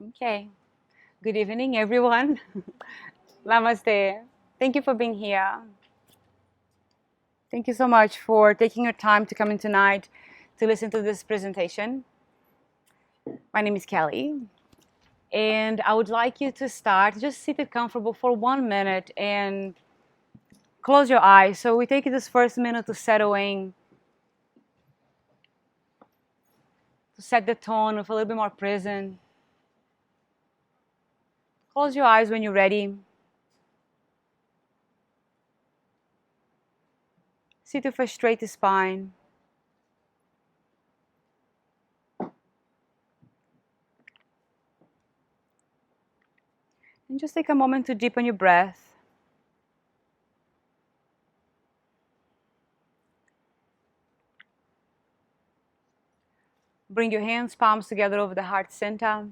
Okay. Good evening, everyone. Namaste. Thank you for being here. Thank you so much for taking your time to come in tonight to listen to this presentation. My name is Kelly, and I would like you to start. Just sit it comfortable for 1 minute and close your eyes. So we take this first minute to settle in, to set the tone with a little bit more present. Close your eyes when you're ready. Sit with a straight spine. And just take a moment to deepen your breath. Bring your hands, palms together over the heart center.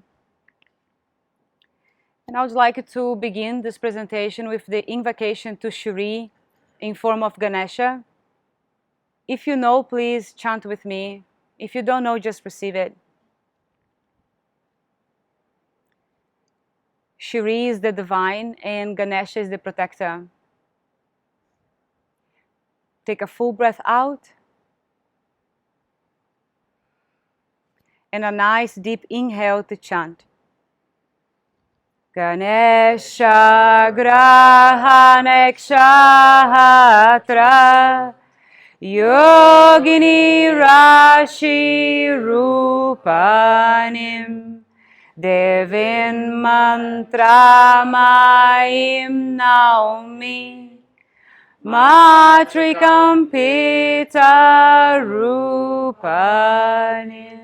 And I would like to begin this presentation with the invocation to Shri in form of Ganesha. If you know, please chant with me. If you don't know, just receive it. Shri is the divine and Ganesha is the protector. Take a full breath out. And a nice deep inhale to chant. Ganesha Graha Nekshatra Yogini Rashi Rupanim Devin Mantra Maim Naumi Matrikam Pita Rupanim.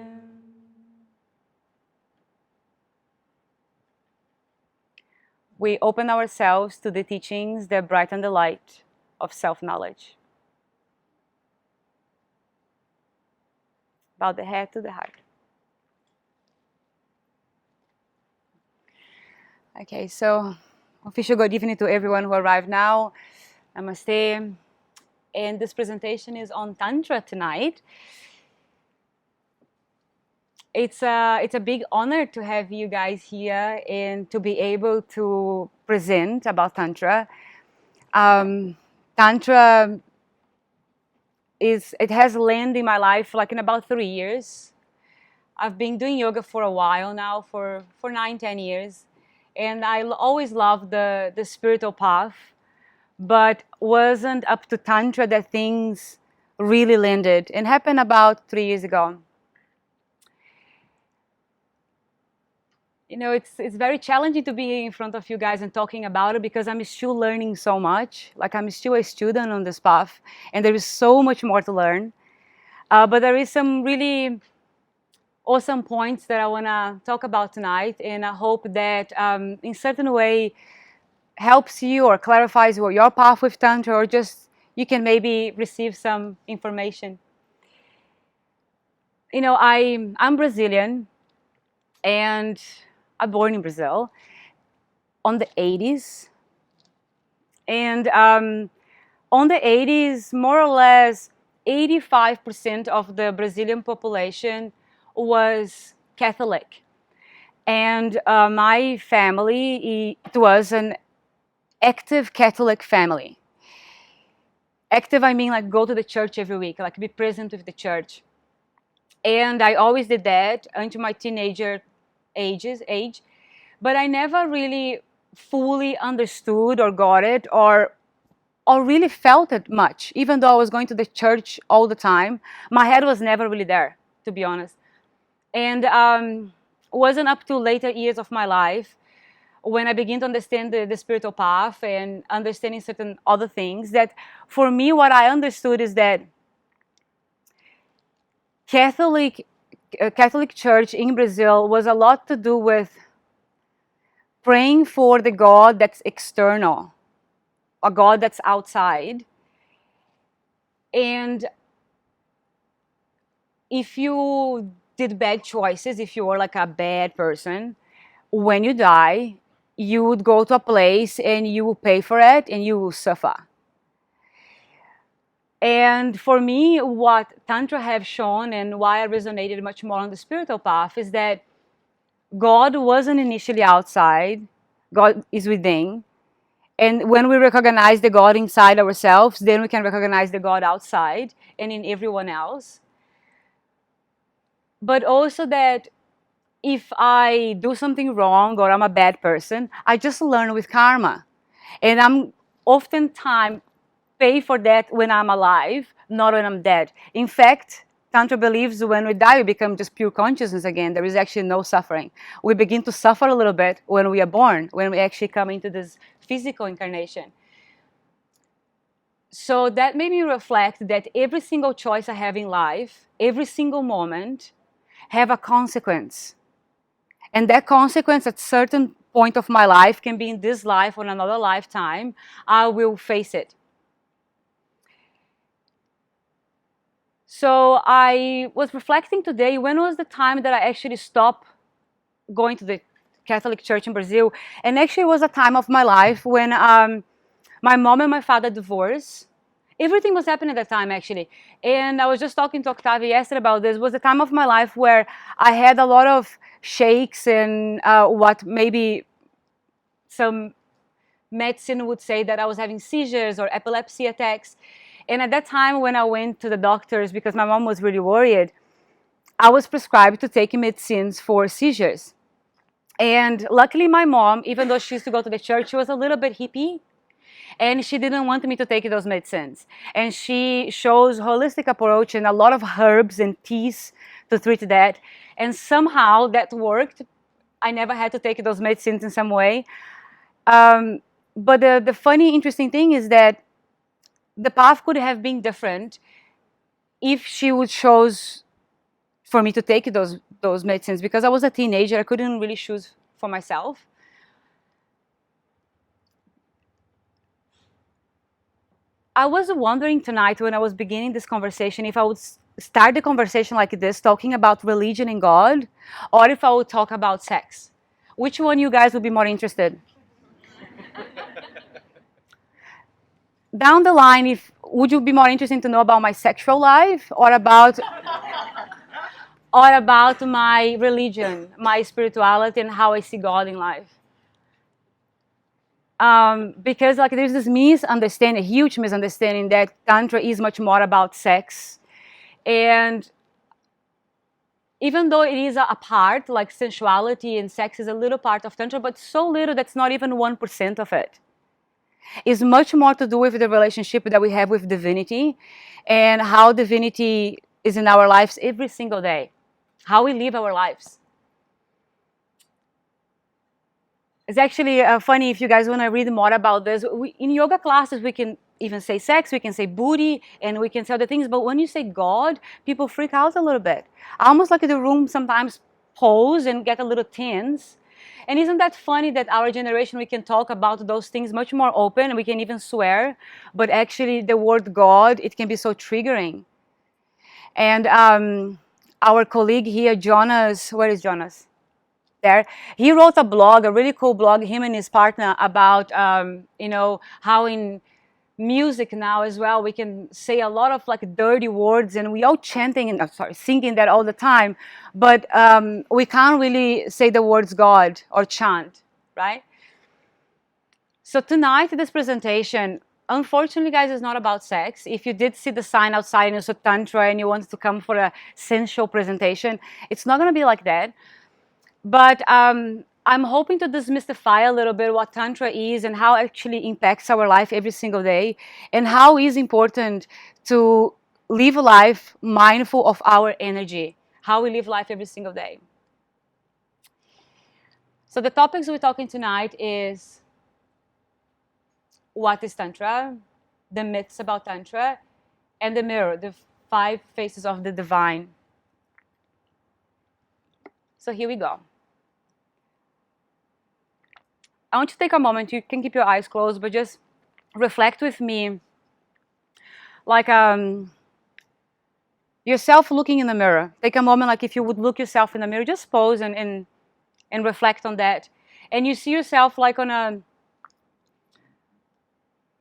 We open ourselves to the teachings that brighten the light of self-knowledge. Bow the head to the heart. Okay, so official good evening to everyone who arrived now. Namaste. And this presentation is on Tantra tonight. It's a big honor to have you guys here and to be able to present about Tantra. Tantra it has landed in my life like in about 3 years. I've been doing yoga for a while now, for 9-10 years. And I always loved the spiritual path, but wasn't up to Tantra that things really landed. And happened about 3 years ago. You know, it's very challenging to be here in front of you guys and talking about it because I'm still learning so much. Like I'm still a student on this path, and there is so much more to learn. But there is some really awesome points that I want to talk about tonight, and I hope that in certain way helps you or clarifies your path with Tantra, or just you can maybe receive some information. You know, I'm Brazilian, and I'm born in Brazil on the 80s. And on the 80s, more or less 85% of the Brazilian population was Catholic. And my family, it was an active Catholic family. Active, I mean like go to the church every week, like be present with the church. And I always did that until my teenager age. But I never really fully understood or got it or really felt it much. Even though I was going to the church all the time, my head was never really there, to be honest. And wasn't up to later years of my life when I began to understand the spiritual path and understanding certain other things that for me, what I understood is that Catholic Church in Brazil was a lot to do with praying for the God that's external, a God that's outside. And if you did bad choices, if you were like a bad person, when you die, you would go to a place and you will pay for it and you will suffer. And for me, what Tantra have shown and why I resonated much more on the spiritual path is that God wasn't initially outside. God is within. And when we recognize the God inside ourselves, then we can recognize the God outside and in everyone else. But also that if I do something wrong or I'm a bad person, I just learn with karma. And I'm oftentimes pay for that when I'm alive, not when I'm dead. In fact, Tantra believes when we die, we become just pure consciousness again. There is actually no suffering. We begin to suffer a little bit when we are born, when we actually come into this physical incarnation. So that made me reflect that every single choice I have in life, every single moment, have a consequence. And that consequence at certain point of my life can be in this life or another lifetime. I will face it. So I was reflecting today, when was the time that I actually stopped going to the Catholic Church in Brazil? And actually it was a time of my life when my mom and my father divorced. Everything was happening at that time, actually. And I was just talking to Octavia yesterday about this. It was the time of my life where I had a lot of shakes and what maybe some medicine would say that I was having seizures or epilepsy attacks. And at that time, when I went to the doctors, because my mom was really worried, I was prescribed to take medicines for seizures. And luckily, my mom, even though she used to go to the church, she was a little bit hippie. And she didn't want me to take those medicines. And she shows holistic approach and a lot of herbs and teas to treat that. And somehow that worked. I never had to take those medicines in some way. But the funny, interesting thing is that the path could have been different if she would choose for me to take those medicines, because I was a teenager. I couldn't really choose for myself. I was wondering tonight when I was beginning this conversation if I would start the conversation like this, talking about religion and God, or if I would talk about sex. Which one you guys would be more interested? Down the line, would you be more interested to know about my sexual life or about my religion, my spirituality, and how I see God in life? Because like there's this misunderstanding, a huge misunderstanding, that Tantra is much more about sex. And even though it is a part, like sensuality and sex is a little part of Tantra, but so little that's not even 1% of it. It's much more to do with the relationship that we have with divinity and how divinity is in our lives every single day, how we live our lives. It's actually funny if you guys want to read more about this. In yoga classes, we can even say sex, we can say booty, and we can say other things. But when you say God, people freak out a little bit. Almost like the room sometimes pose and get a little tense. And isn't that funny that our generation, we can talk about those things much more open, we can even swear, but actually the word God, it can be so triggering. And our colleague here, Jonas, where is Jonas? There, he wrote a blog, a really cool blog, him and his partner, about how in music now as well we can say a lot of like dirty words, and we all chanting and singing that all the time, but we can't really say the words God or chant, right? So tonight, this presentation, unfortunately, guys, is not about sex. If you did see the sign outside and you saw Tantra and you wanted to come for a sensual presentation, it's not going to be like that. But I'm hoping to demystify a little bit what Tantra is and how it actually impacts our life every single day, and how it is important to live a life mindful of our energy, how we live life every single day. So the topics we're talking tonight is what is Tantra, the myths about Tantra, and the mirror, the 5 faces of the divine. So here we go. I want you to take a moment. You can keep your eyes closed, but just reflect with me, like yourself looking in the mirror. Take a moment, like if you would look yourself in the mirror. Just pause and reflect on that. And you see yourself like on a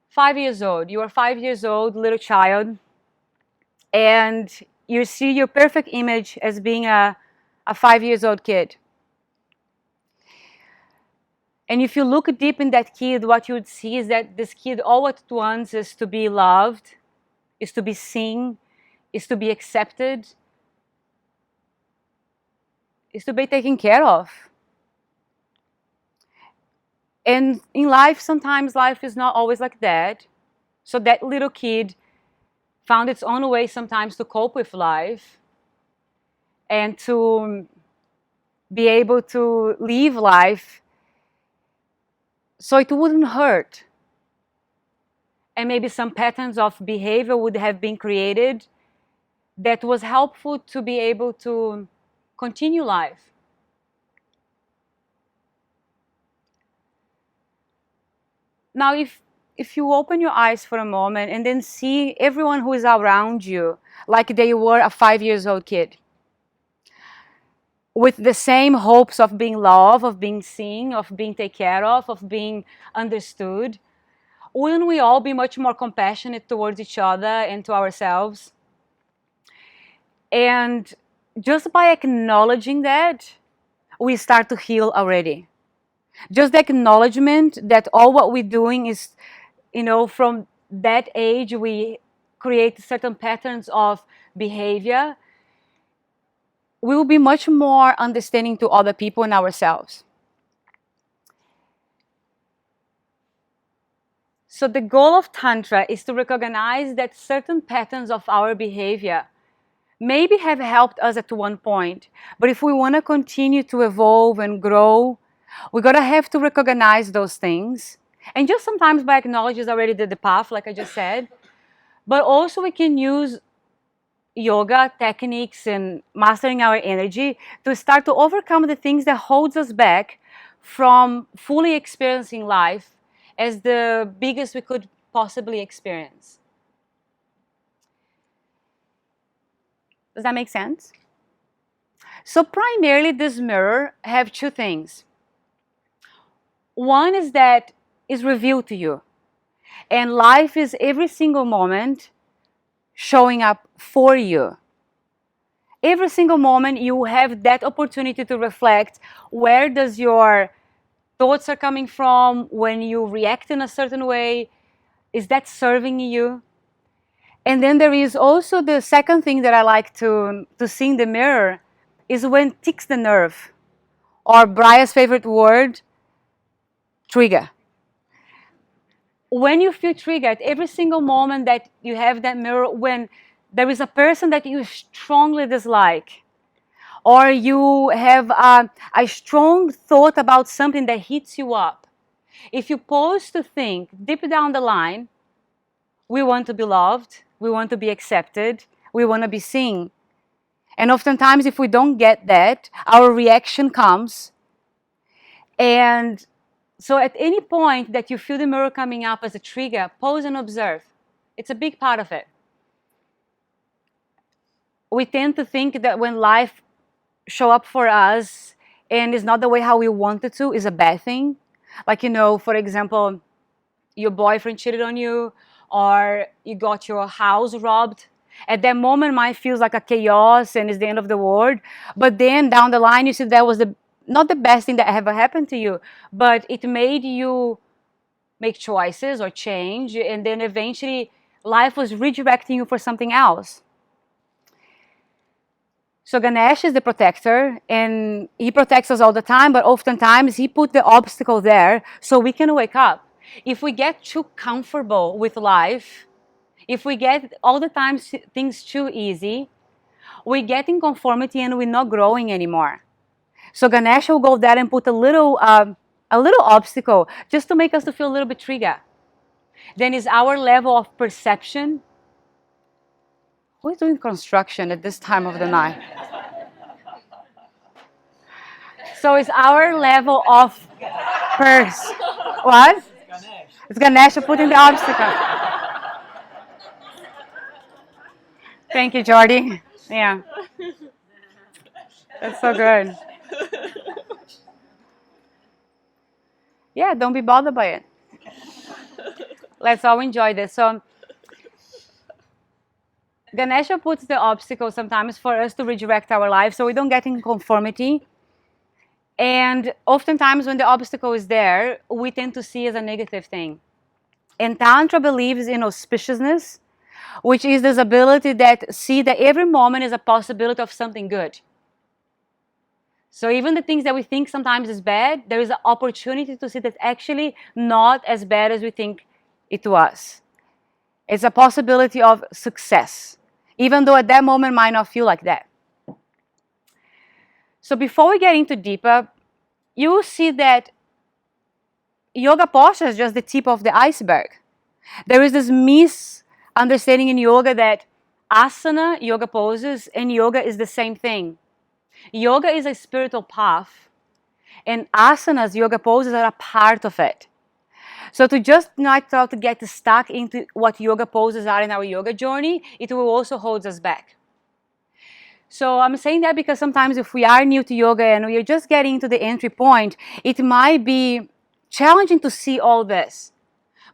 5 years old. You are 5 years old, little child, and you see your perfect image as being a 5 years old kid. And if you look deep in that kid, what you would see is that this kid all it wants is to be loved, is to be seen, is to be accepted, is to be taken care of. And in life, sometimes life is not always like that. So that little kid found its own way sometimes to cope with life and to be able to live life so it wouldn't hurt. And maybe some patterns of behavior would have been created that was helpful to be able to continue life. Now, if you open your eyes for a moment and then see everyone who is around you like they were a 5-year-old kid, with the same hopes of being loved, of being seen, of being taken care of being understood, wouldn't we all be much more compassionate towards each other and to ourselves? And just by acknowledging that, we start to heal already. Just the acknowledgement that all what we're doing is, from that age, we create certain patterns of behavior. We will be much more understanding to other people and ourselves. So the goal of Tantra is to recognize that certain patterns of our behavior maybe have helped us at one point, but if we want to continue to evolve and grow, we're going to have to recognize those things. And just sometimes by acknowledging already the path, like I just said, but also we can use yoga techniques and mastering our energy to start to overcome the things that holds us back from fully experiencing life as the biggest we could possibly experience. Does that make sense? So primarily this mirror have two things. One is that is revealed to you, and life is every single moment showing up for you. Every single moment you have that opportunity to reflect where does your thoughts are coming from, when you react in a certain way, is that serving you? And then there is also the second thing that I like to see in the mirror is when ticks the nerve, or Bria's favorite word, trigger. When you feel triggered, every single moment that you have that mirror, when there is a person that you strongly dislike, or you have a strong thought about something that hits you up, if you pause to think deep down the line, we want to be loved, we want to be accepted, we want to be seen. And oftentimes if we don't get that, our reaction comes. And so at any point that you feel the mirror coming up as a trigger, pause and observe. It's a big part of it. We tend to think that when life show up for us and is not the way how we want it to, is a bad thing. Like, for example, your boyfriend cheated on you, or you got your house robbed. At that moment, mine feels like a chaos and it's the end of the world. But then down the line, you see that was not the best thing that ever happened to you, but it made you make choices or change, and then eventually life was redirecting you for something else. So Ganesh is the protector, and he protects us all the time, but oftentimes he put the obstacle there so we can wake up. If we get too comfortable with life, if we get all the time things too easy, we get in conformity and we're not growing anymore. So Ganesh will go there and put a little obstacle just to make us to feel a little bit triggered. Then is our level of perception. Who is doing construction at this time of the night? So it's our level of what? It's Ganesh putting the obstacle. Thank you, Jordy. Yeah. That's so good. Yeah, don't be bothered by it. Let's all enjoy this. So Ganesha puts the obstacle sometimes for us to redirect our life so we don't get in conformity And oftentimes when the obstacle is there, we tend to see it as a negative thing. And Tantra believes in auspiciousness, which is this ability that see that every moment is a possibility of something good. So even the things that we think sometimes is bad, there is an opportunity to see that actually not as bad as we think it was. It's a possibility of success, even though at that moment might not feel like that. So before we get into deeper, you will see that yoga posture is just the tip of the iceberg. There is this misunderstanding in yoga that asana, yoga poses, and yoga is the same thing. Yoga is a spiritual path, and asanas, yoga poses, are a part of it. So to just not try to get stuck into what yoga poses are in our yoga journey, it will also hold us back. So I'm saying that because sometimes if we are new to yoga and we are just getting to the entry point, it might be challenging to see all this.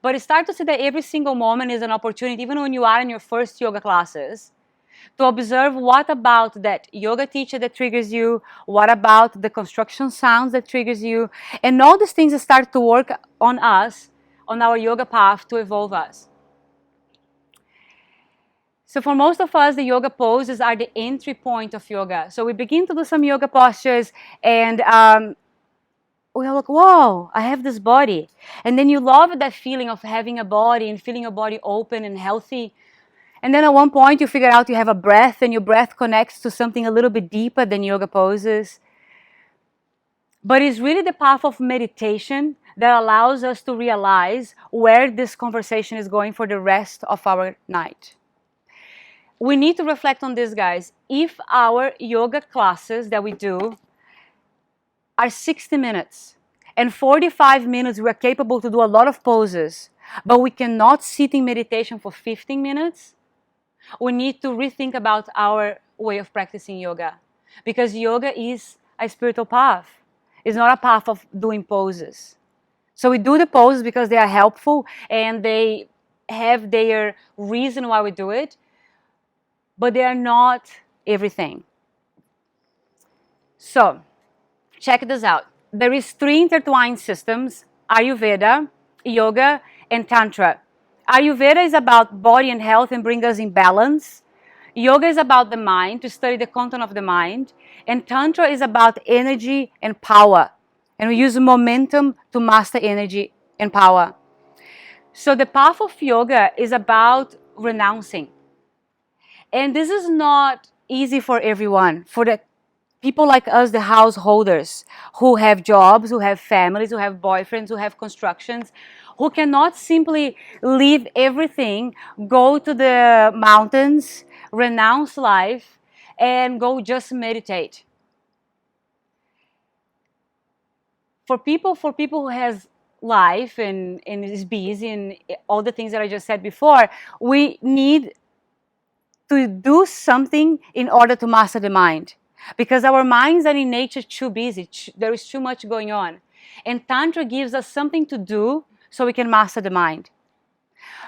But start to see that every single moment is an opportunity, even when you are in your first yoga classes, to observe what about that yoga teacher that triggers you, what about the construction sounds that triggers you, and all these things start to work on us, on our yoga path to evolve us. So for most of us, the yoga poses are the entry point of yoga. So we begin to do some yoga postures and we're like, whoa, I have this body. And then you love that feeling of having a body and feeling your body open and healthy. And then at one point you figure out you have a breath and your breath connects to something a little bit deeper than yoga poses. But it's really the path of meditation that allows us to realize where this conversation is going for the rest of our night. We need to reflect on this, guys. If our yoga classes that we do are 60 minutes and 45 minutes we are capable to do a lot of poses, but we cannot sit in meditation for 15 minutes, we need to rethink about our way of practicing yoga. Because yoga is a spiritual path. It's not a path of doing poses. So we do the poses because they are helpful and they have their reason why we do it, but they are not everything. So, check this out. There is 3 intertwined systems: Ayurveda, Yoga, and Tantra. Ayurveda is about body and health and bring us in balance. Yoga is about the mind, to study the content of the mind. And Tantra is about energy and power. And we use momentum to master energy and power. So the path of yoga is about renouncing. And this is not easy for everyone. For the people like us, the householders, who have jobs, who have families, who have boyfriends, who have constructions, who cannot simply leave everything, go to the mountains, renounce life, and go just meditate. For people who has life and is busy and all the things that I just said before, we need to do something in order to master the mind. Because our minds are in nature too busy. There is too much going on. And Tantra gives us something to do so we can master the mind.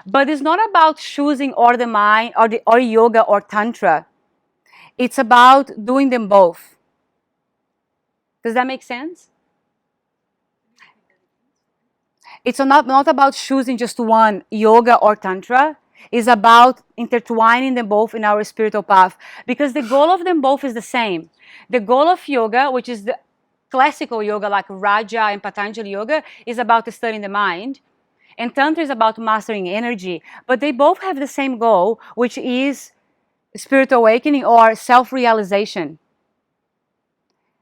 But it's not about choosing or the mind or yoga or Tantra. It's about doing them both. Does that make sense? It's not about choosing just one, yoga or Tantra. It's about intertwining them both in our spiritual path. Because the goal of them both is the same. The goal of yoga, which is the classical yoga like Raja and Patanjali yoga, is about studying the mind. And Tantra is about mastering energy. But they both have the same goal, which is spiritual awakening or self-realization.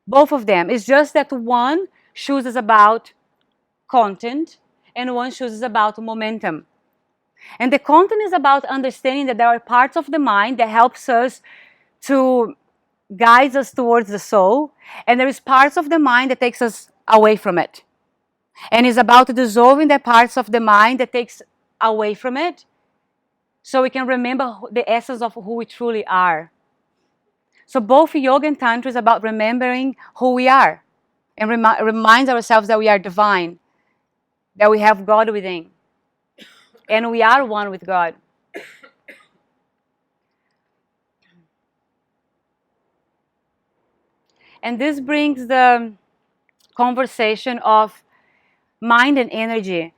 Both of them. It's just that one chooses about content and one chooses about momentum. And the content is about understanding that there are parts of the mind that helps us to guide us towards the soul, and there is parts of the mind that takes us away from it. And it's about dissolving the parts of the mind that takes away from it so we can remember the essence of who we truly are. So both yoga and Tantra is about remembering who we are and reminds ourselves that we are divine, that we have God within, and we are one with God. And this brings the conversation of mind and energy.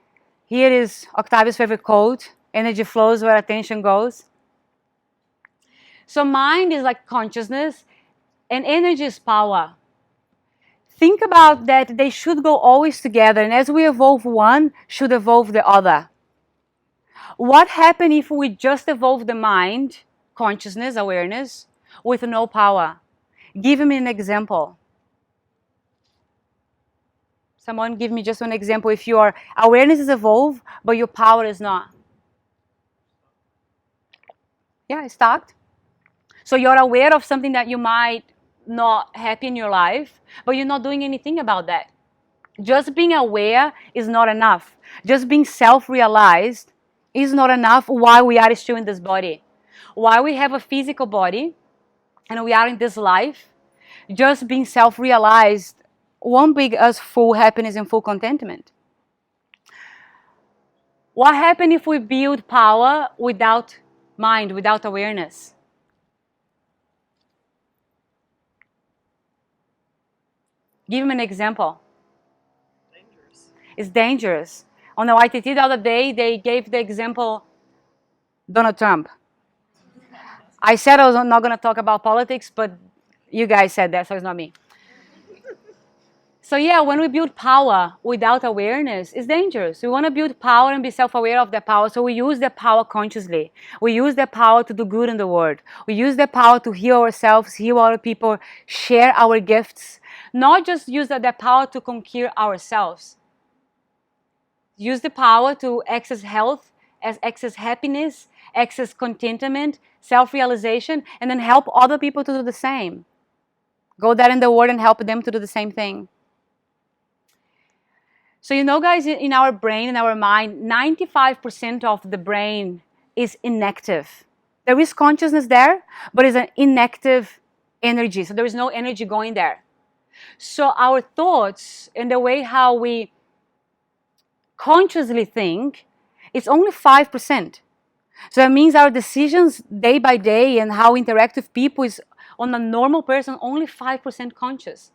Here is Octavio's favorite quote: energy flows where attention goes. So mind is like consciousness and energy is power. Think about that they should go always together, and as we evolve one, should evolve the other. What happens if we just evolve the mind, consciousness, awareness, with no power? Give me an example. Someone give me just one example. If your awareness is evolved, but your power is not. Yeah, it's stuck. So you're aware of something that you might not happy in your life, but you're not doing anything about that. Just being aware is not enough. Just being self-realized is not enough while we are still in this body. While we have a physical body and we are in this life, just being self-realized won't bring us full happiness and full contentment. What happens if we build power without mind, without awareness? Give me an example. Dangerous. It's dangerous. On the YTT the other day, they gave the example Donald Trump. I said I was not going to talk about politics, but you guys said that, so it's not me. So yeah, when we build power without awareness, it's dangerous. We want to build power and be self-aware of that power, so we use that power consciously. We use that power to do good in the world. We use that power to heal ourselves, heal other people, share our gifts. Not just use that power to conquer ourselves. Use the power to access health, access happiness, access contentment, self-realization, and then help other people to do the same. Go there in the world and help them to do the same thing. So you know, guys, in our brain, in our mind, 95% of the brain is inactive. There is consciousness there, but it's an inactive energy. So there is no energy going there. So our thoughts and the way how we consciously think, it's only 5%. So that means our decisions day by day and how we interact with people is, on a normal person, only 5% conscious.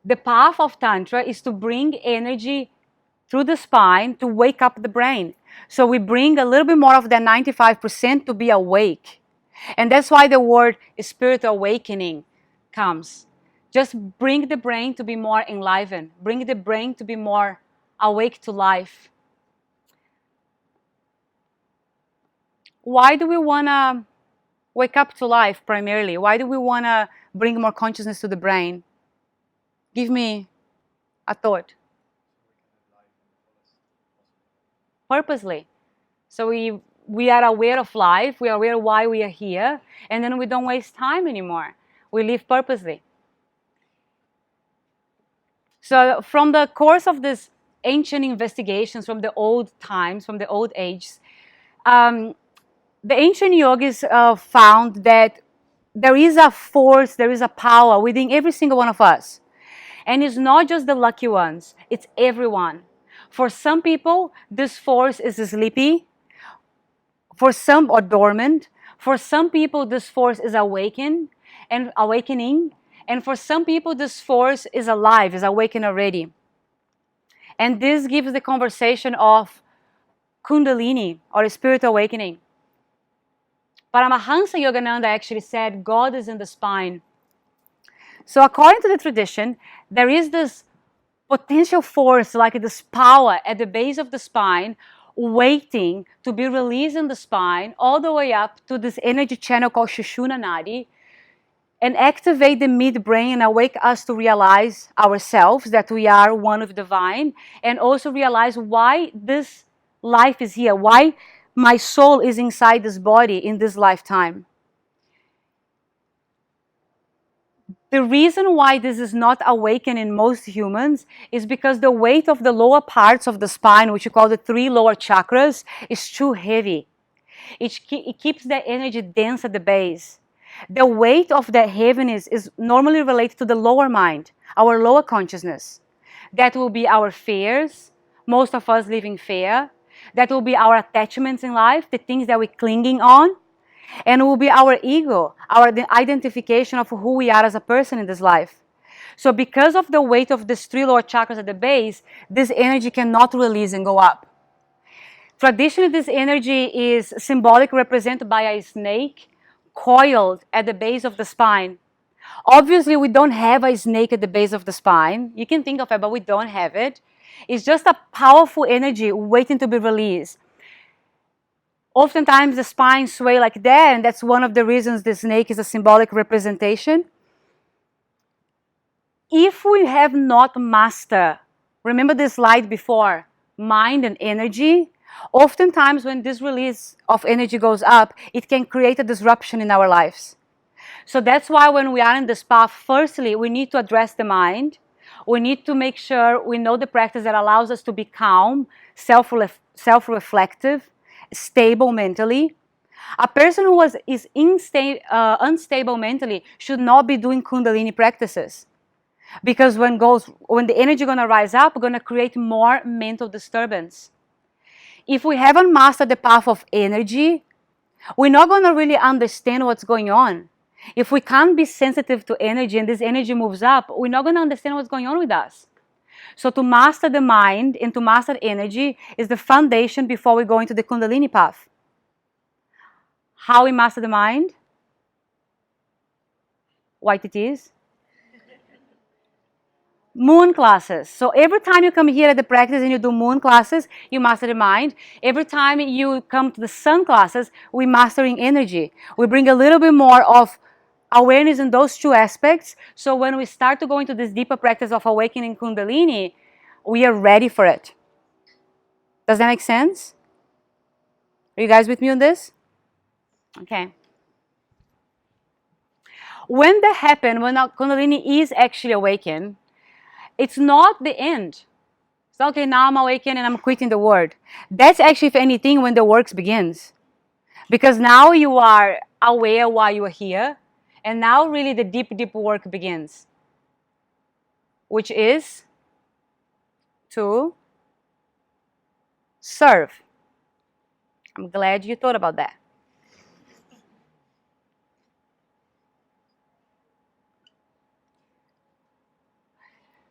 The path of Tantra is to bring energy through the spine to wake up the brain. So we bring a little bit more of that 95% to be awake. And that's why the word spiritual awakening comes. Just bring the brain to be more enlivened. Bring the brain to be more awake to life. Why do we want to wake up to life primarily? Why do we want to bring more consciousness to the brain? Give me a thought. Purposely. So we are aware of life, we are aware why we are here, and then we don't waste time anymore. We live purposely. So from the course of this ancient investigations from the old times, from the old ages, the ancient yogis found that there is a force, there is a power within every single one of us. And it's not just the lucky ones, it's everyone. For some people, this force is sleepy, for some, or dormant. For some people, this force is awakening, and for some people, this force is alive, is awakened already. And this gives the conversation of Kundalini, or spiritual awakening. Paramahansa Yogananda actually said, God is in the spine. So according to the tradition, there is this potential force, like this power at the base of the spine, waiting to be released in the spine, all the way up to this energy channel called Shushuna Nadi, and activate the midbrain and awake us to realize ourselves, that we are one with the divine, and also realize why this life is here, why my soul is inside this body in this lifetime. The reason why this is not awakened in most humans is because the weight of the lower parts of the spine, which we call the 3 lower chakras, is too heavy. It keeps the energy dense at the base. The weight of that heaviness is normally related to the lower mind, our lower consciousness. That will be our fears. Most of us live in fear. That will be our attachments in life, the things that we're clinging on. And it will be our ego, our identification of who we are as a person in this life. So because of the weight of these 3 lower chakras at the base, this energy cannot release and go up. Traditionally, this energy is symbolic represented by a snake coiled at the base of the spine. Obviously, we don't have a snake at the base of the spine. You can think of it, but we don't have it. It's just a powerful energy waiting to be released. Oftentimes, the spine sway like that, and that's one of the reasons the snake is a symbolic representation. If we have not mastered, remember this slide before, mind and energy, oftentimes when this release of energy goes up, it can create a disruption in our lives. So that's why when we are in this path, firstly, we need to address the mind. We need to make sure we know the practice that allows us to be calm, self-reflective, stable mentally. A person who is unstable mentally should not be doing Kundalini practices. Because when the energy is going to rise up, we're going to create more mental disturbance. If we haven't mastered the path of energy, we're not going to really understand what's going on. If we can't be sensitive to energy and this energy moves up, we're not going to understand what's going on with us. So to master the mind and to master energy is the foundation before we go into the Kundalini path. How we master the mind? White it is. Moon classes. So every time you come here at the practice and you do moon classes, you master the mind. Every time you come to the sun classes, we're mastering energy. We bring a little bit more of awareness in those 2 aspects. So when we start to go into this deeper practice of awakening Kundalini, we are ready for it. Does that make sense? Are you guys with me on this? Okay. When that happens, when our Kundalini is actually awakened, it's not the end. It's not, okay, now I'm awakened and I'm quitting the world. That's actually, if anything, when the work begins. Because now you are aware why you are here. And now really the deep, deep work begins. Which is to serve. I'm glad you thought about that.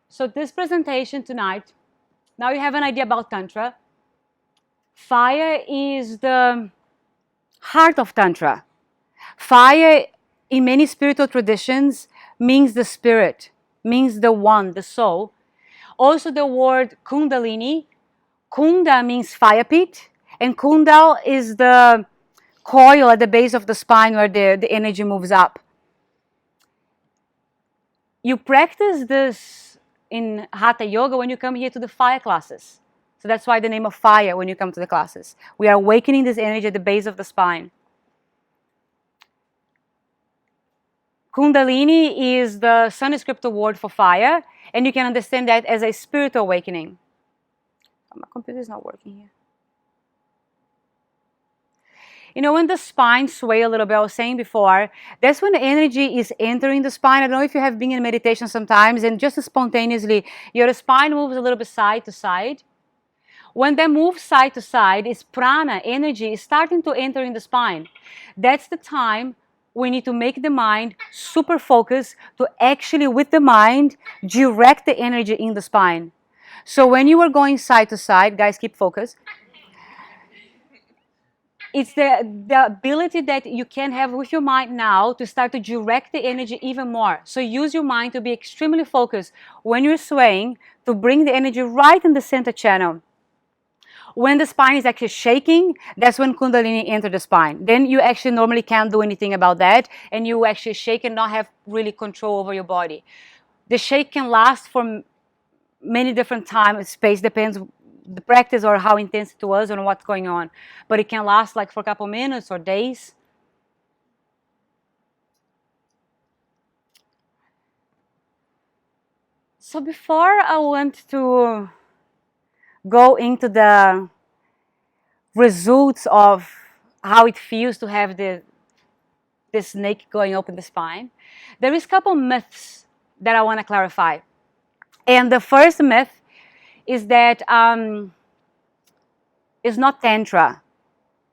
So this presentation tonight, now you have an idea about Tantra. Fire is the heart of Tantra. Fire, in many spiritual traditions, means the spirit, means the one, the soul. Also the word Kundalini. Kunda means fire pit, and Kundal is the coil at the base of the spine where the energy moves up. You practice this in Hatha Yoga when you come here to the fire classes. So that's why the name of fire when you come to the classes. We are awakening this energy at the base of the spine. Kundalini is the Sanskrit word for fire, and you can understand that as a spiritual awakening. My computer is not working here. You know, when the spine sway a little bit, I was saying before, that's when the energy is entering the spine. I don't know if you have been in meditation sometimes, and just spontaneously, your spine moves a little bit side to side. When that moves side to side, it's prana, energy, is starting to enter in the spine. That's the time we need to make the mind super focused to actually, with the mind, direct the energy in the spine. So when you are going side to side, guys, keep focused. It's the ability that you can have with your mind now to start to direct the energy even more. So use your mind to be extremely focused when you're swaying to bring the energy right in the center channel. When the spine is actually shaking, that's when Kundalini enters the spine. Then you actually normally can't do anything about that, and you actually shake and not have really control over your body. The shake can last for many different time and space, depends the practice or how intense it was and what's going on. But it can last like for a couple minutes or days. So before I want to go into the results of how it feels to have the snake going up in the spine, there is a couple myths that I want to clarify. And the first myth is that it's not Tantra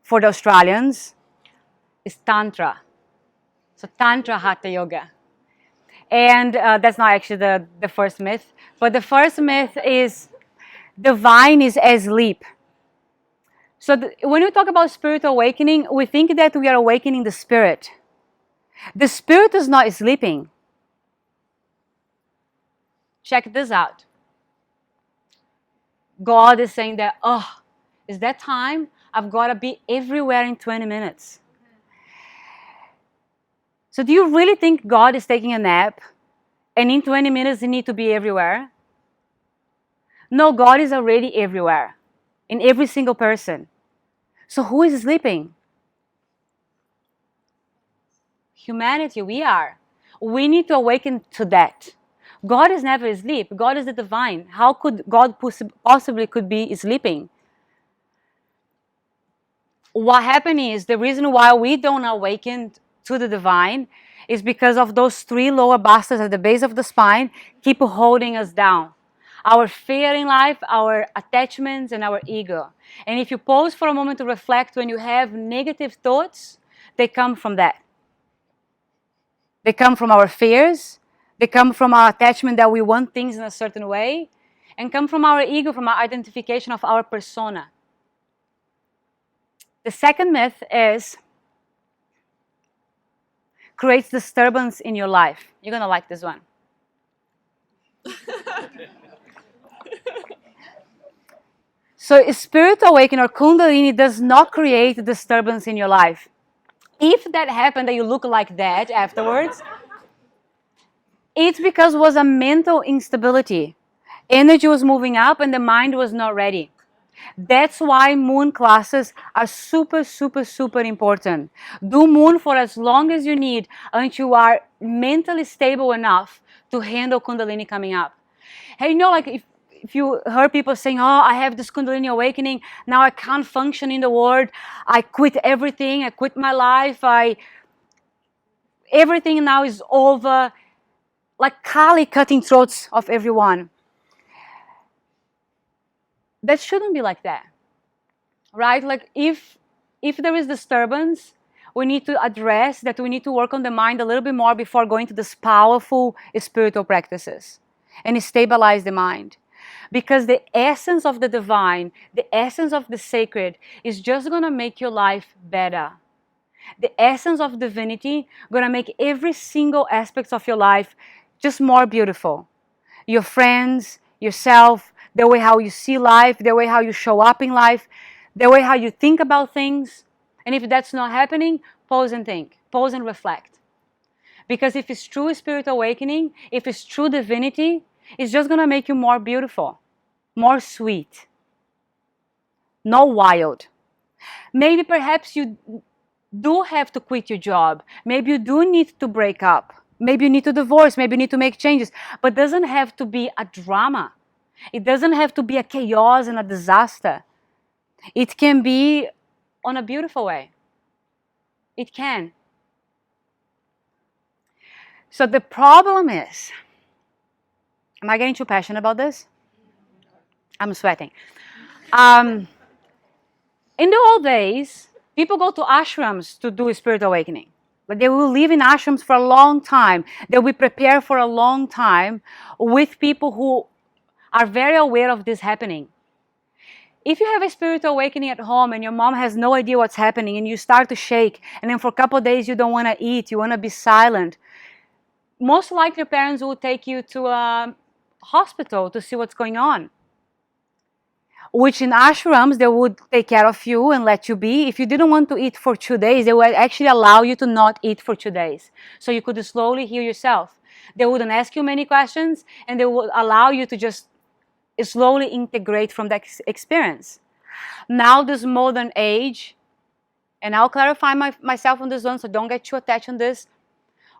for the Australians, it's Tantra. So Tantric Hatha Yoga. And that's not actually the first myth. But the first myth is divine is asleep. So when we talk about spiritual awakening, we think that we are awakening the spirit. The spirit is not sleeping. Check this out. God is saying that, oh, it's that time. I've got to be everywhere in 20 minutes. So do you really think God is taking a nap and in 20 minutes he needs to be everywhere? No, God is already everywhere, in every single person. So who is sleeping? Humanity, we are. We need to awaken to that. God is never asleep. God is the divine. How could God possibly could be sleeping? What happened is, the reason why we don't awaken to the divine is because of those three lower bastards at the base of the spine keep holding us down. Our fear in life, our attachments, and our ego. And if you pause for a moment to reflect, when you have negative thoughts, they come from that. They come from our fears. They come from our attachment that we want things in a certain way. And come from our ego, from our identification of our persona. The second myth is creates disturbance in your life. You're going to like this one. So spiritual awakening or Kundalini does not create disturbance in your life. If that happened, that you look like that afterwards, it's because it was a mental instability. Energy was moving up and the mind was not ready. That's why moon classes are super, super, super important. Do moon for as long as you need until you are mentally stable enough to handle Kundalini coming up. Hey, you know, like if you heard people saying, oh, I have this Kundalini awakening, now I can't function in the world, I quit everything, I quit my life, everything now is over, like Kali cutting throats of everyone. That shouldn't be like that, right? Like if there is disturbance, we need to address that. We need to work on the mind a little bit more before going to these powerful spiritual practices and stabilize the mind. Because the essence of the divine, the essence of the sacred is just going to make your life better. The essence of divinity going to make every single aspect of your life just more beautiful. Your friends, yourself, the way how you see life, the way how you show up in life, the way how you think about things. And if that's not happening, pause and think, pause and reflect. Because if it's true spiritual awakening, if it's true divinity, it's just going to make you more beautiful, more sweet, not wild. Maybe perhaps you do have to quit your job. Maybe you do need to break up. Maybe you need to divorce. Maybe you need to make changes. But it doesn't have to be a drama. It doesn't have to be a chaos and a disaster. It can be on a beautiful way. It can. So the problem is, am I getting too passionate about this? I'm sweating. In the old days, people go to ashrams to do spiritual awakening. But they will live in ashrams for a long time. They will be prepared for a long time with people who are very aware of this happening. If you have a spiritual awakening at home and your mom has no idea what's happening and you start to shake and then for a couple of days you don't want to eat, you want to be silent, most likely your parents will take you to a hospital to see what's going on. Which in ashrams, they would take care of you and let you be. If you didn't want to eat for 2 days, they would actually allow you to not eat for 2 days. So you could slowly heal yourself. They wouldn't ask you many questions and they would allow you to just slowly integrate from that experience. Now this modern age, and I'll clarify myself on this one, so don't get too attached on this.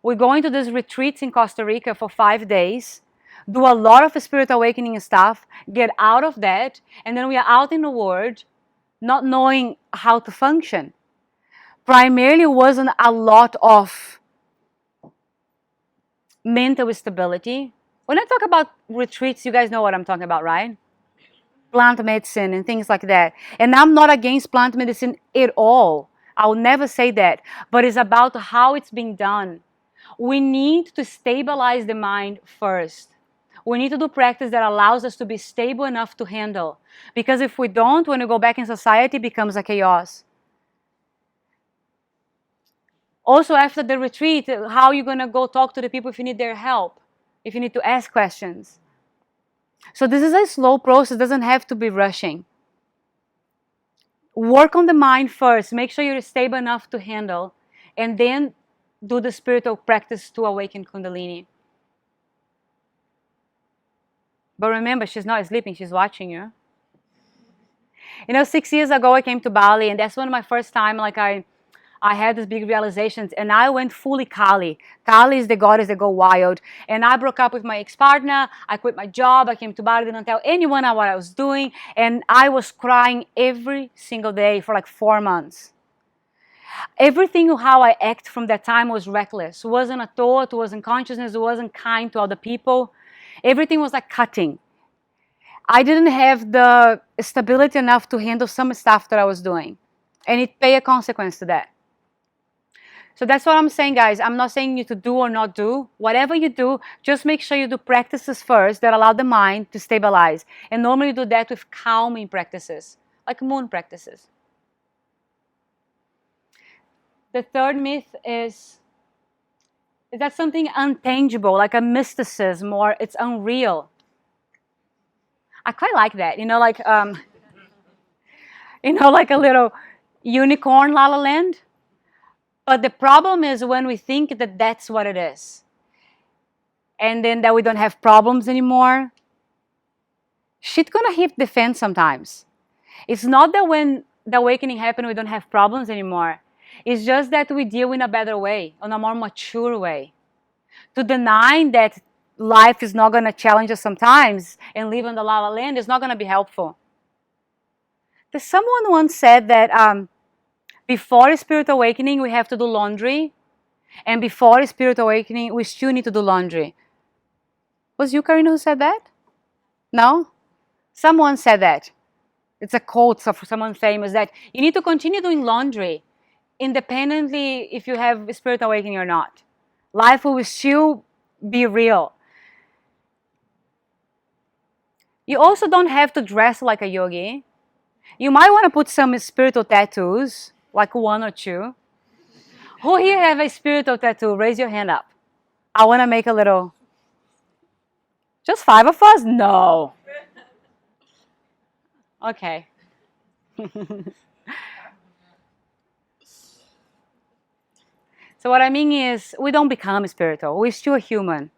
We're going to these retreats in Costa Rica for 5 days, do a lot of spiritual awakening stuff, get out of that, and then we are out in the world not knowing how to function. Primarily wasn't a lot of mental stability. When I talk about retreats, you guys know what I'm talking about, right? Plant medicine and things like that. And I'm not against plant medicine at all. I will never say that. But it's about how it's being done. we need to stabilize the mind first. We need to do practice that allows us to be stable enough to handle. Because if we don't, when we go back in society, it becomes a chaos. Also, after the retreat, how are you going to go talk to the people if you need their help? If you need to ask questions? So this is a slow process. It doesn't have to be rushing. Work on the mind first. Make sure you're stable enough to handle. And then do the spiritual practice to awaken Kundalini. But remember, she's not sleeping. She's watching you. 6 years ago, I came to Bali. And that's one of my first time, I had these big realizations, and I went fully Kali. Kali is the goddess that go wild. And I broke up with my ex-partner. I quit my job. I came to Bali, didn't tell anyone what I was doing. And I was crying every single day for 4 months. Everything how I act from that time was reckless. It wasn't a thought, it wasn't consciousness, it wasn't kind to other people. Everything was like cutting. I didn't have the stability enough to handle some stuff that I was doing. And it paid a consequence to that. So that's what I'm saying, guys. I'm not saying you to do or not do. Whatever you do, just make sure you do practices first that allow the mind to stabilize. And normally you do that with calming practices, like moon practices. The third myth is that something untangible, like a mysticism, or it's unreal. I quite like that, like a little unicorn La La Land. But the problem is when we think that that's what it is. And then that we don't have problems anymore. Shit gonna hit the fan sometimes. It's not that when the awakening happens we don't have problems anymore. It's just that we deal in a better way, in a more mature way. To deny that life is not gonna challenge us sometimes and live in the La La Land is not gonna be helpful. Someone once said that before a spiritual awakening, we have to do laundry. And before a spiritual awakening, we still need to do laundry. Was you, Karina, who said that? No? Someone said that. It's a quote of someone famous that you need to continue doing laundry independently if you have a spiritual awakening or not. Life will still be real. You also don't have to dress like a yogi. You might want to put some spiritual tattoos. Like 1 or 2. Who here have a spiritual tattoo? Raise your hand up. I want to make a little. Just 5 of us? No. Okay. So what I mean is, we don't become spiritual. We're still human.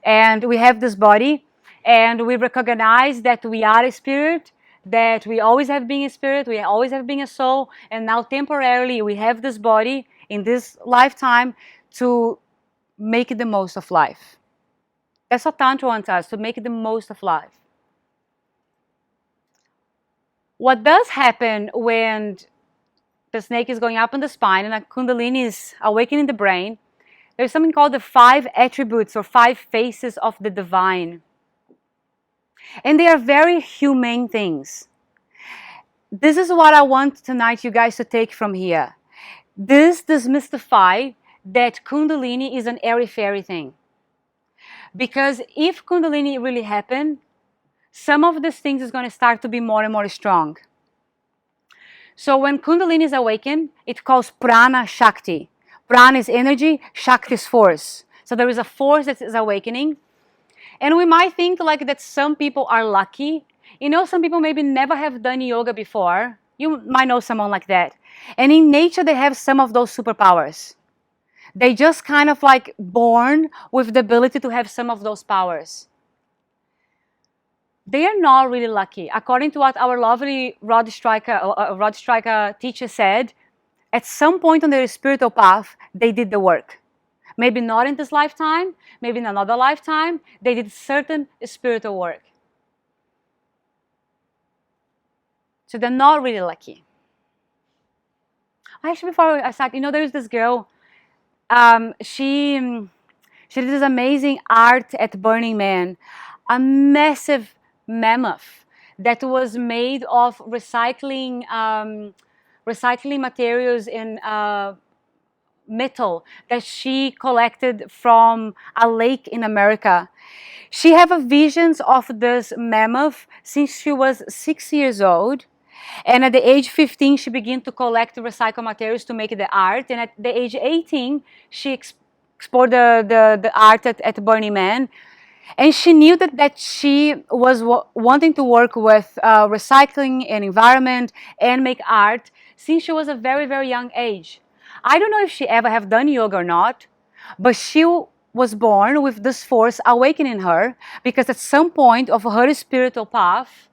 And we have this body. And we recognize that we are a spirit. That we always have been a spirit, we always have been a soul, and now temporarily we have this body in this lifetime to make the most of life. That's what Tantra wants us, to make the most of life. What does happen when the snake is going up in the spine and a Kundalini is awakening the brain, there's something called the 5 attributes or 5 faces of the divine. And they are very humane things. This is what I want tonight you guys to take from here. This demystify that Kundalini is an airy-fairy thing. Because if Kundalini really happened, some of these things is going to start to be more and more strong. So when Kundalini is awakened, it calls prana Shakti. Prana is energy, Shakti is force. So there is a force that is awakening. And we might think like that some people are lucky. Some people maybe never have done yoga before. You might know someone like that. And in nature, they have some of those superpowers. They just kind of like born with the ability to have some of those powers. They are not really lucky. According to what our lovely Rod Striker teacher said, at some point on their spiritual path, they did the work. Maybe not in this lifetime, maybe in another lifetime, they did certain spiritual work. So they're not really lucky. Actually, before I start, there is this girl, she did this amazing art at Burning Man, a massive mammoth that was made of recycling materials in metal that she collected from a lake in America. She have a visions of this mammoth since she was 6 years old. And at the age 15, she began to collect recycled materials to make the art. And at the age 18, she explored the art at Burning Man. And she knew that she was wanting to work with recycling and environment and make art since she was a very, very young age. I don't know if she ever have done yoga or not, but she was born with this force awakening her because at some point of her spiritual path,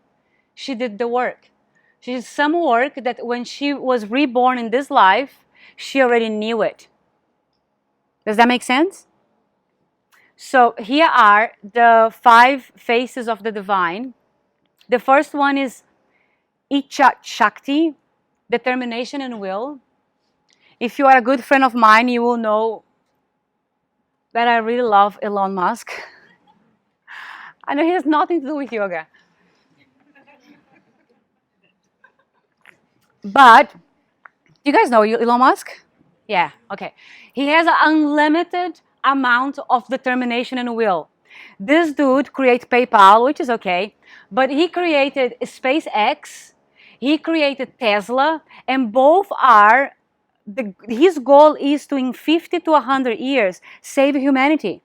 she did the work. She did some work that when she was reborn in this life, she already knew it. Does that make sense? So here are the 5 faces of the divine. The first one is Icha Shakti, determination and will. If you are a good friend of mine, you will know that I really love Elon Musk. I know he has nothing to do with yoga. But, do you guys know Elon Musk? Yeah, okay. He has an unlimited amount of determination and will. This dude created PayPal, which is okay, but he created SpaceX, he created Tesla, and both are, his goal is to, in 50 to 100 years, save humanity.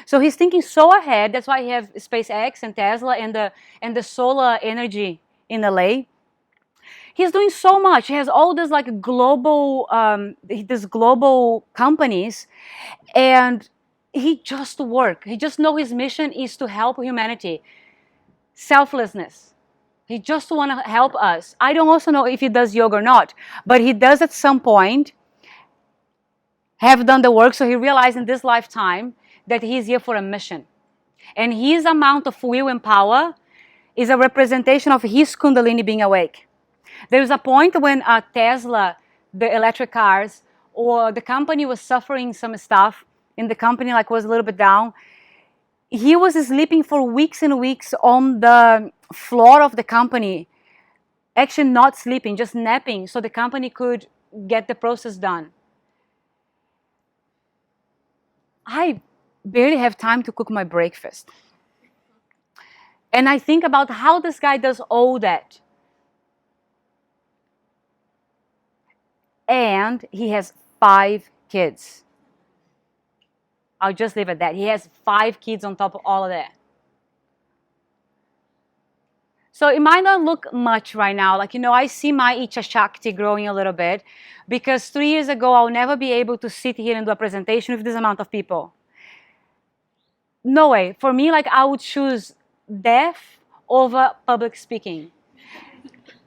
So he's thinking so ahead. That's why he has SpaceX and Tesla and the solar energy in LA. He's doing so much. He has all this like global, this global companies, and he just work. He just know his mission is to help humanity. Selflessness. He just want to help us. I don't also know if he does yoga or not, but he does at some point have done the work. So he realized in this lifetime that he's here for a mission, and his amount of will and power is a representation of his Kundalini being awake. There's a point when Tesla, the electric cars, or the company was suffering some stuff, and the company like was a little bit down. He was sleeping for weeks and weeks on the floor of the company, actually not sleeping, just napping, so the company could get the process done. I barely have time to cook my breakfast. And I think about how this guy does all that. And he has 5 kids. I'll just leave it at that. He has 5 kids on top of all of that. So it might not look much right now. Like, I see my Icha Shakti growing a little bit because 3 years ago, I'll never be able to sit here and do a presentation with this amount of people. No way. For me, like, I would choose death over public speaking.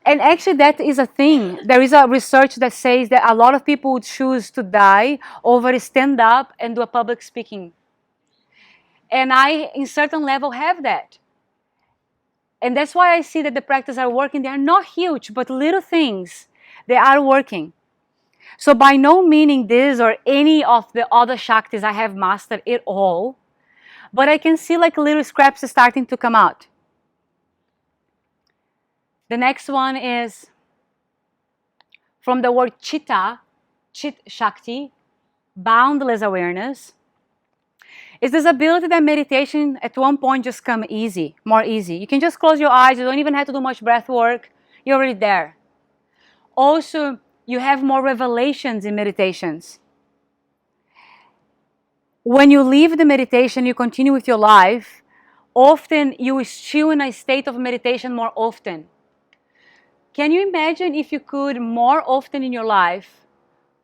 And actually, that is a thing. There is a research that says that a lot of people would choose to die over stand up and do a public speaking. And I, in certain level, have that. And that's why I see that the practices are working. They are not huge, but little things, they are working. So by no meaning this or any of the other Shaktis I have mastered it all, but I can see like little scraps starting to come out. The next one is from the word Chitta, Chit Shakti, boundless awareness. Is this ability that meditation at one point just come easy, more easy. You can just close your eyes, you don't even have to do much breath work, you're already there. Also, you have more revelations in meditations. When you leave the meditation, you continue with your life, often you are still in a state of meditation more often. Can you imagine if you could more often in your life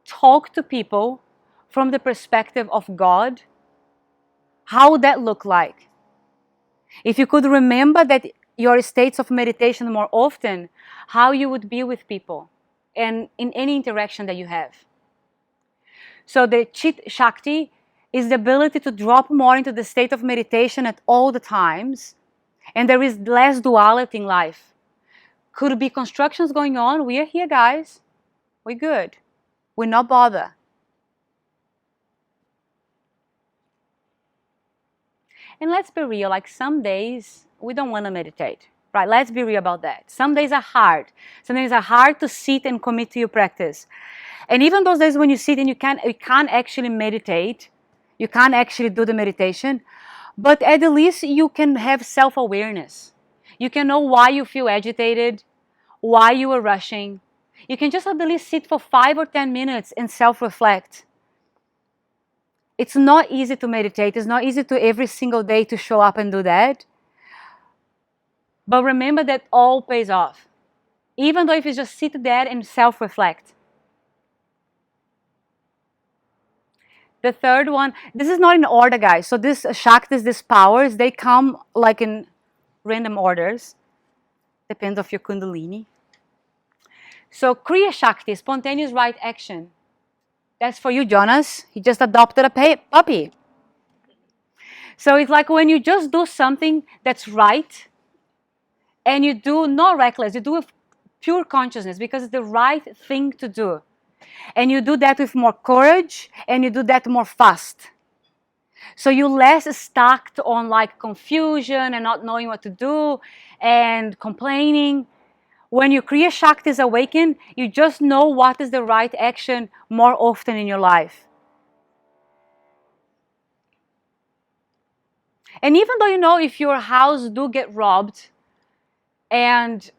talk to people from the perspective of God? How would that look like? If you could remember that your states of meditation more often, how you would be with people and in any interaction that you have. So the Chit Shakti is the ability to drop more into the state of meditation at all the times, and there is less duality in life. Could be constructions going on. We are here, guys. We're good. We're not bothered. And let's be real, like some days we don't want to meditate, right? Let's be real about that. Some days are hard. Some days are hard to sit and commit to your practice. And even those days when you sit and you can't actually meditate, you can't actually do the meditation, but at the least you can have self-awareness. You can know why you feel agitated, why you are rushing. You can just at the least sit for 5 or 10 minutes and self-reflect. It's not easy to meditate. It's not easy to every single day to show up and do that. But remember that all pays off. Even though if you just sit there and self-reflect. The third one, this is not in order, guys. So this Shaktis, these powers, they come like in random orders. Depends of your Kundalini. So Kriya Shakti, spontaneous right action. That's for you, Jonas. He just adopted a puppy. So it's like when you just do something that's right, and you do not reckless, you do with pure consciousness because it's the right thing to do. And you do that with more courage, and you do that more fast. So you're less stuck on like confusion and not knowing what to do and complaining. When your Kriya Shakti is awakened, you just know what is the right action more often in your life. And even though you know if your house do get robbed and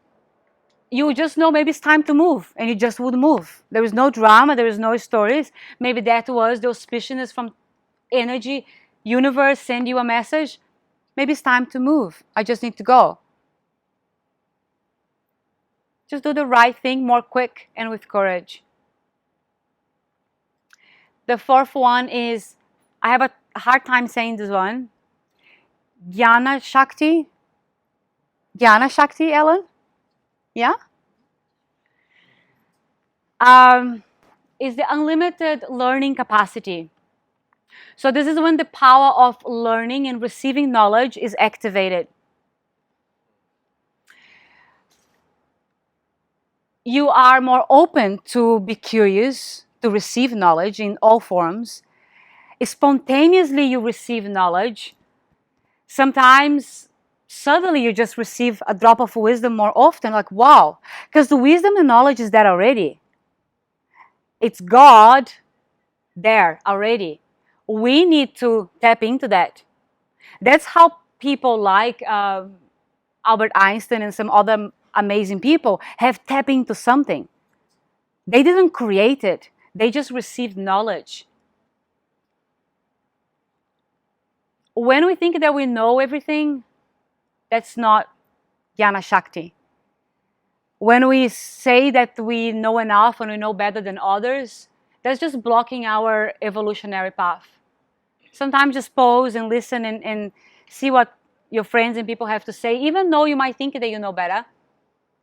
you just know maybe it's time to move and you just would move. There is no drama, there is no stories. Maybe that was the auspiciousness from energy, universe send you a message. Maybe it's time to move. I just need to go. Just do the right thing more quick and with courage. The fourth one is, I have a hard time saying this one. Jnana Shakti. Jnana Shakti, Ellen? Yeah? Is the unlimited learning capacity. So this is when the power of learning and receiving knowledge is activated. You are more open to be curious, to receive knowledge in all forms. Spontaneously you receive knowledge. Sometimes suddenly you just receive a drop of wisdom more often, like wow, because the wisdom and knowledge is there already. It's God there already. We need to tap into that. That's how people like Albert Einstein and some other amazing people have tapped into something. They didn't create it. They just received knowledge. When we think that we know everything, that's not Jnana Shakti. When we say that we know enough and we know better than others, that's just blocking our evolutionary path. Sometimes just pause and listen and see what your friends and people have to say. Even though you might think that you know better,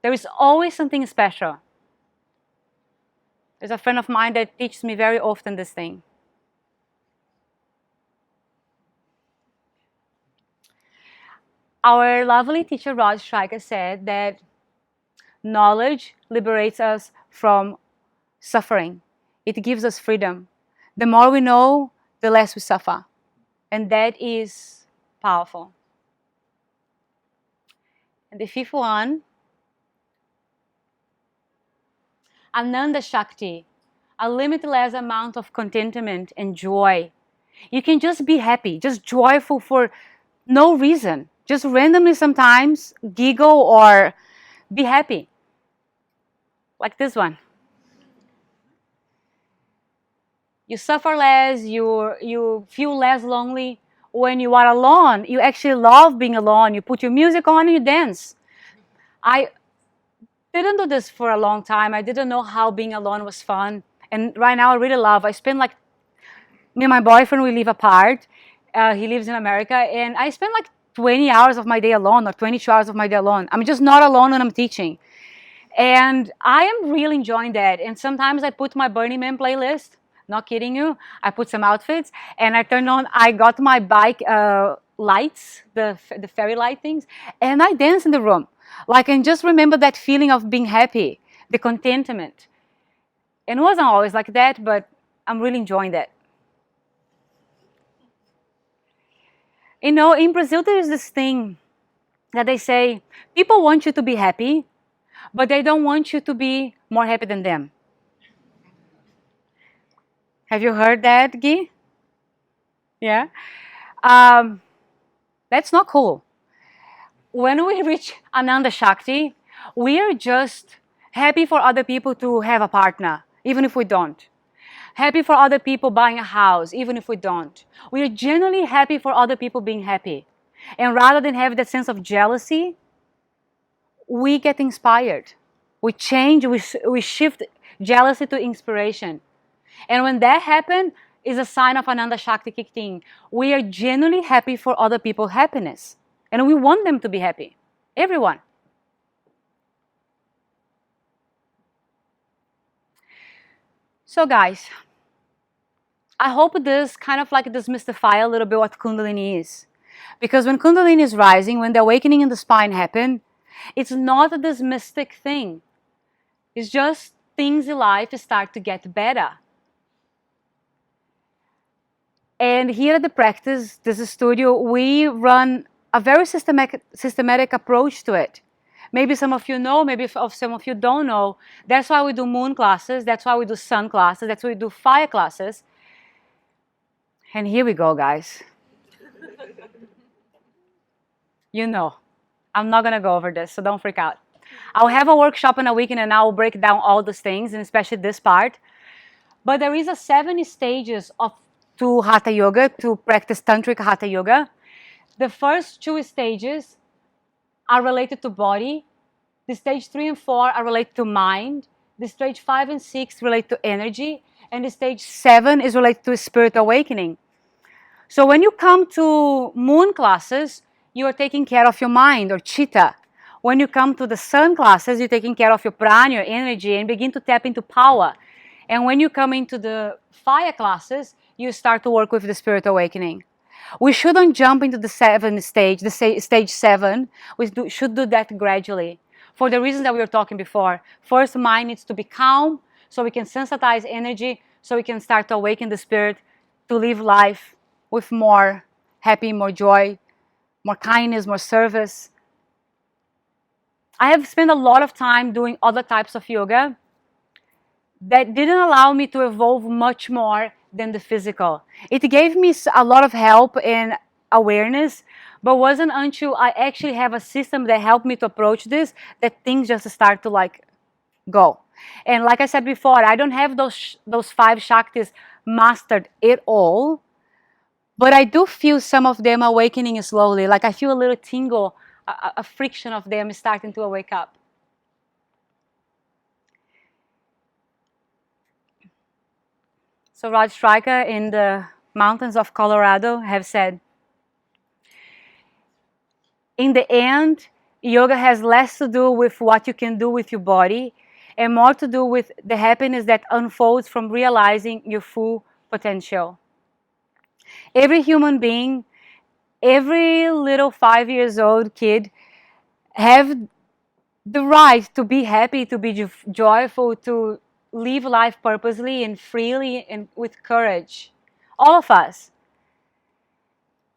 there is always something special. There's a friend of mine that teaches me very often this thing. Our lovely teacher Rod Stryker said that knowledge liberates us from suffering. It gives us freedom. The more we know, the less we suffer. And that is powerful. And the fifth one, Ananda Shakti, a limitless amount of contentment and joy. You can just be happy, just joyful for no reason. Just randomly sometimes giggle or be happy. Like this one. You suffer less, you feel less lonely. When you are alone, you actually love being alone. You put your music on and you dance. I didn't do this for a long time. I didn't know how being alone was fun. And right now I really love. I spend like, me and my boyfriend, we live apart. He lives in America. And I spend like 20 hours of my day alone or 22 hours of my day alone. I'm just not alone when I'm teaching. And I am really enjoying that. And sometimes I put my Burning Man playlist. Not kidding you. I put some outfits and I turned on, I got my bike lights, the fairy light things, and I dance in the room. Like, and just remember that feeling of being happy, the contentment. And it wasn't always like that, but I'm really enjoying that. You know, in Brazil, there is this thing that they say, people want you to be happy, but they don't want you to be more happy than them. Have you heard that, Guy? Yeah? Um, that's not cool. When we reach Ananda Shakti, we are just happy for other people to have a partner, even if we don't. Happy for other people buying a house, even if we don't. We are genuinely happy for other people being happy. And rather than have that sense of jealousy, we get inspired. We change, we shift jealousy to inspiration. And when that happens, is a sign of Ananda Shakti kicked in. We are genuinely happy for other people's happiness. And we want them to be happy. Everyone. So guys, I hope this kind of like demystify a little bit what Kundalini is. Because when Kundalini is rising, when the awakening in the spine happen, it's not this mystic thing. It's just things in life start to get better. And here at the practice, this studio, we run a very systematic approach to it. Maybe some of you know, maybe some of you don't know. That's why we do moon classes. That's why we do sun classes. That's why we do fire classes. And here we go, guys. You know, I'm not going to go over this, so don't freak out. I'll have a workshop in a weekend and I'll break down all those things, and especially this part. But there is a 7 stages to Hatha Yoga, to practice Tantric Hatha Yoga. The first 2 stages are related to body. The stage 3 and 4 are related to mind. The stage 5 and 6 relate to energy. And the stage 7 is related to spirit awakening. So when you come to moon classes, you are taking care of your mind, or chitta. When you come to the sun classes, you're taking care of your prana, your energy, and begin to tap into power. And when you come into the fire classes, you start to work with the spirit awakening. We shouldn't jump into the 7th stage, stage 7. We should do that gradually, for the reasons that we were talking before. First, mind needs to be calm, so we can sensitize energy, so we can start to awaken the spirit to live life with more happy, more joy, more kindness, more service. I have spent a lot of time doing other types of yoga that didn't allow me to evolve much more than the physical. It gave me a lot of help and awareness, but wasn't until I actually have a system that helped me to approach this that things just start to like go. And like I said before, I don't have those 5 Shaktis mastered at all, but I do feel some of them awakening slowly. Like I feel a little tingle, a friction of them starting to wake up. So Rod Stryker in the mountains of Colorado have said, in the end, yoga has less to do with what you can do with your body and more to do with the happiness that unfolds from realizing your full potential. Every human being, every little 5-year-old kid have the right to be happy, to be joyful, to live life purposely and freely and with courage. All of us.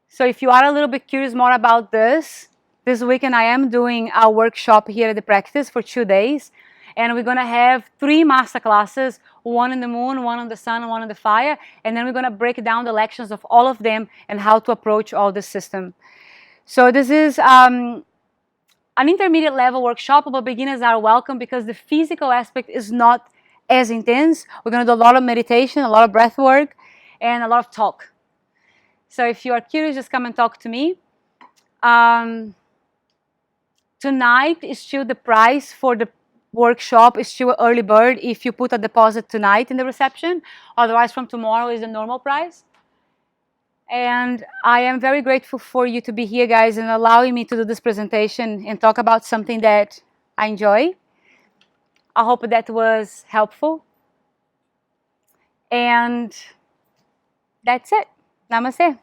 So if you are a little bit curious more about this weekend I am doing a workshop here at the practice for 2 days. And we're going to have 3 master classes, 1 in the moon, 1 on the sun, and 1 on the fire. And then we're going to break down the lections of all of them and how to approach all the system. So this is an intermediate level workshop, but beginners are welcome because the physical aspect is not as intense. We're going to do a lot of meditation, a lot of breath work, and a lot of talk. So if you are curious, just come and talk to me. Tonight is still the price for the workshop is still early bird if you put a deposit tonight in the reception. Otherwise, from tomorrow is the normal price. And I am very grateful for you to be here, guys, and allowing me to do this presentation and talk about something that I enjoy. I hope that was helpful. And that's it. Namaste.